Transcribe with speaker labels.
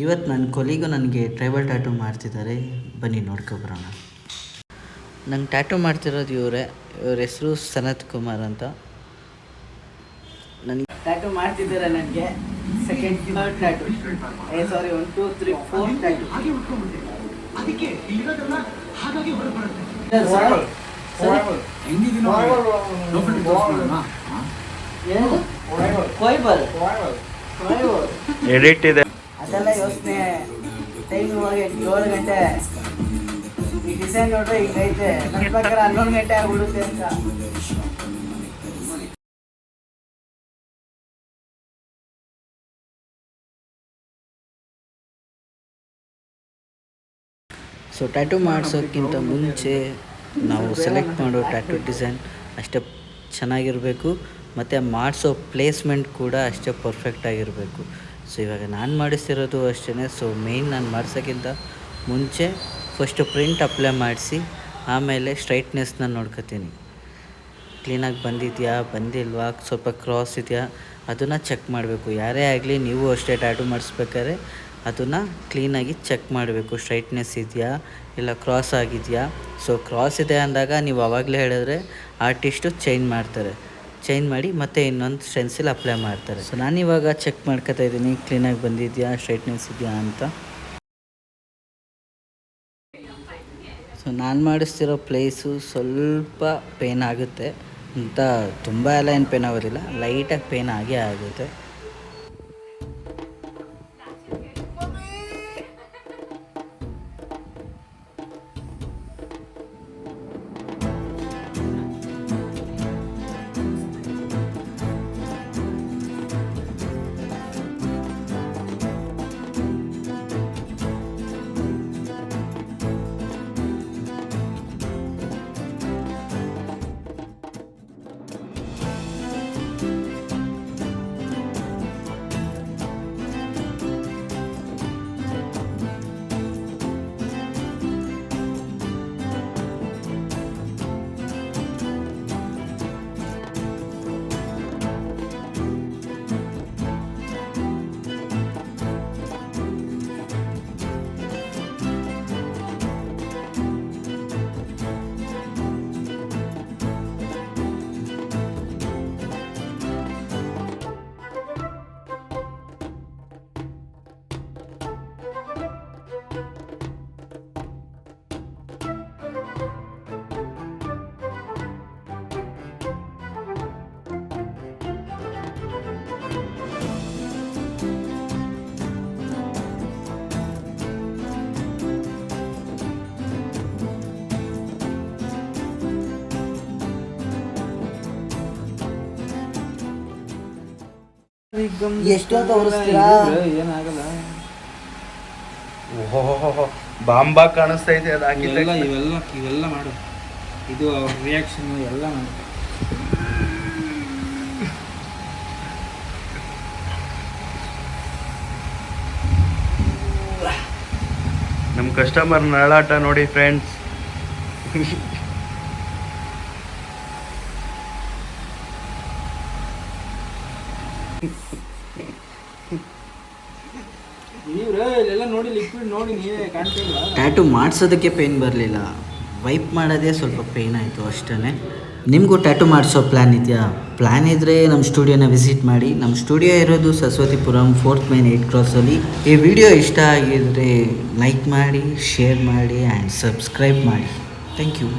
Speaker 1: ಇವತ್ತು ನನ್ನ ಕೊಲಿಗೂ ನನಗೆ ಟ್ರೈಬಲ್ ಟ್ಯಾಟೂ ಮಾಡ್ತಿದ್ದಾರೆ, ಬನ್ನಿ ನೋಡ್ಕೊಬರೋಣ. ನಂಗೆ ಟ್ಯಾಟೂ ಮಾಡ್ತಿರೋದು ಇವ್ರ ಹೆಸರು ಸನತ್ ಕುಮಾರ್ ಅಂತ. ನನಗೆ ಟ್ಯಾಟೂ ಮಾಡ್ತಿದ್ದಾರೆ. ನನಗೆ ಸೆಕೆಂಡ್ ಥರ್ಡ್ ಟ್ಯಾಟೂ, ಸಾರಿ 1 2 3 4 ಟ್ಯಾಟೂ.
Speaker 2: ಎಡಿಟ್ ಇದೆ
Speaker 1: ಅದೆಲ್ಲ ಯೋಚನೆ. ಟೈಮ್ ಇವಾಗ 7 ಗಂಟೆ. ಈ ಡಿಸೈನ್ ನೋಡ್ರೆ ಈಗ ಐತೆ, ನನ್ನ ಪ್ರಕಾರ 11 ಗಂಟೆ ಆಗ್ಬಿಡುತ್ತೆ ಅಂತ. ಸೊ ಟ್ಯಾಟೂ ಮಾಡಿಸೋಕ್ಕಿಂತ ಮುಂಚೆ ನಾವು ಸೆಲೆಕ್ಟ್ ಮಾಡೋ ಟ್ಯಾಟೂ ಡಿಸೈನ್ ಅಷ್ಟೇ ಚೆನ್ನಾಗಿರಬೇಕು, ಮತ್ತು ಮಾಡಿಸೋ ಪ್ಲೇಸ್ಮೆಂಟ್ ಕೂಡ ಅಷ್ಟೇ ಪರ್ಫೆಕ್ಟಾಗಿರಬೇಕು. ಸೊ ಇವಾಗ ನಾನು ಮಾಡಿಸ್ತಿರೋದು ಅಷ್ಟೇ. ಸೊ ಮೇಯ್ನ್ ನಾನು ಮಾಡ್ಸೋಕ್ಕಿಂತ ಮುಂಚೆ ಫಸ್ಟು ಪ್ರಿಂಟ್ ಅಪ್ಲೈ ಮಾಡಿಸಿ ಆಮೇಲೆ ಸ್ಟ್ರೈಟ್ನೆಸ್ನ ನೋಡ್ಕೊತೀನಿ. ಕ್ಲೀನಾಗಿ ಬಂದಿದೆಯಾ ಬಂದಿಲ್ವಾ, ಸ್ವಲ್ಪ ಕ್ರಾಸ್ ಇದೆಯಾ ಅದನ್ನು ಚೆಕ್ ಮಾಡಬೇಕು. ಯಾರೇ ಆಗಲಿ ನೀವು ಅಷ್ಟೇ ಟ್ಯಾಟೂ ಮಾಡಿಸ್ಬೇಕಾದ್ರೆ ಅದನ್ನು ಕ್ಲೀನಾಗಿ ಚೆಕ್ ಮಾಡಬೇಕು. ಸ್ಟ್ರೈಟ್ನೆಸ್ ಇದೆಯಾ ಇಲ್ಲ ಕ್ರಾಸ್ ಆಗಿದೆಯಾ. ಸೊ ಕ್ರಾಸ್ ಇದೆ ಅಂದಾಗ ನೀವು ಆವಾಗಲೇ ಹೇಳಿದ್ರೆ ಆರ್ಟಿಸ್ಟು ಚೇಂಜ್ ಮಾಡ್ತಾರೆ. ಚೇಂಜ್ ಮಾಡಿ ಮತ್ತೆ ಇನ್ನೊಂದು ಸ್ಟೆನ್ಸಿಲ್ ಅಪ್ಲೈ ಮಾಡ್ತಾರೆ. ಸೊ ನಾನಿವಾಗ ಚೆಕ್ ಮಾಡ್ಕೊತಾ ಇದ್ದೀನಿ ಕ್ಲೀನಾಗಿ ಬಂದಿದೆಯಾ ಸ್ಟ್ರೈಟ್ನೆಸ್ ಇದೆಯಾ ಅಂತ. ಸೊ ನಾನು ಮಾಡಿಸ್ತಿರೋ ಪ್ಲೇಸು ಸ್ವಲ್ಪ ಪೇನ್ ಆಗುತ್ತೆ ಅಂತ, ತುಂಬ ಎಲ್ಲ ಏನು ಪೇನ್ ಆಗೋದಿಲ್ಲ, ಲೈಟಾಗಿ ಪೇನ್ ಆಗೇ ಆಗುತ್ತೆ. ಎಷ್ಟೊಂದು ತೋರಿಸ್ತೀರಾ?
Speaker 3: ಏನಾಗಲ್ಲ.
Speaker 2: ಓಹೋ ಬಾಂಬಾ ಕಾಣಿಸ್ತೈತೆ ಅದು
Speaker 3: ಇವೆಲ್ಲ ಇವೆಲ್ಲ ಮಾಡು. ಇದು ಅವ್ರ ರಿಯಾಕ್ಷನ್ ಎಲ್ಲ ಮಾಡು.
Speaker 2: ನಮ್ಮ ಕಸ್ಟಮರ್ ನಳಾಟ ನೋಡಿ ಫ್ರೆಂಡ್ಸ್.
Speaker 1: ಟ್ಯಾಟೂ ಮಾಡಿಸೋದಕ್ಕೆ ಪೇನ್ ಬರಲಿಲ್ಲ, ವೈಪ್ ಮಾಡೋದೇ ಸ್ವಲ್ಪ ಪೇನ್ ಆಯಿತು ಅಷ್ಟೇ. ನಿಮಗೂ ಟ್ಯಾಟೂ ಮಾಡಿಸೋ ಪ್ಲ್ಯಾನ್ ಇದೆಯಾ? ಪ್ಲ್ಯಾನ್ ಇದ್ದರೆ ನಮ್ಮ ಸ್ಟುಡಿಯೋನ ವಿಸಿಟ್ ಮಾಡಿ. ನಮ್ಮ ಸ್ಟುಡಿಯೋ ಇರೋದು ಸರಸ್ವತಿಪುರಂ 4th Main 8 Crossಲ್ಲಿ. ಈ ವಿಡಿಯೋ ಇಷ್ಟ ಆಗಿದರೆ ಲೈಕ್ ಮಾಡಿ, ಶೇರ್ ಮಾಡಿ ಆ್ಯಂಡ್ ಸಬ್ಸ್ಕ್ರೈಬ್ ಮಾಡಿ. Thank you.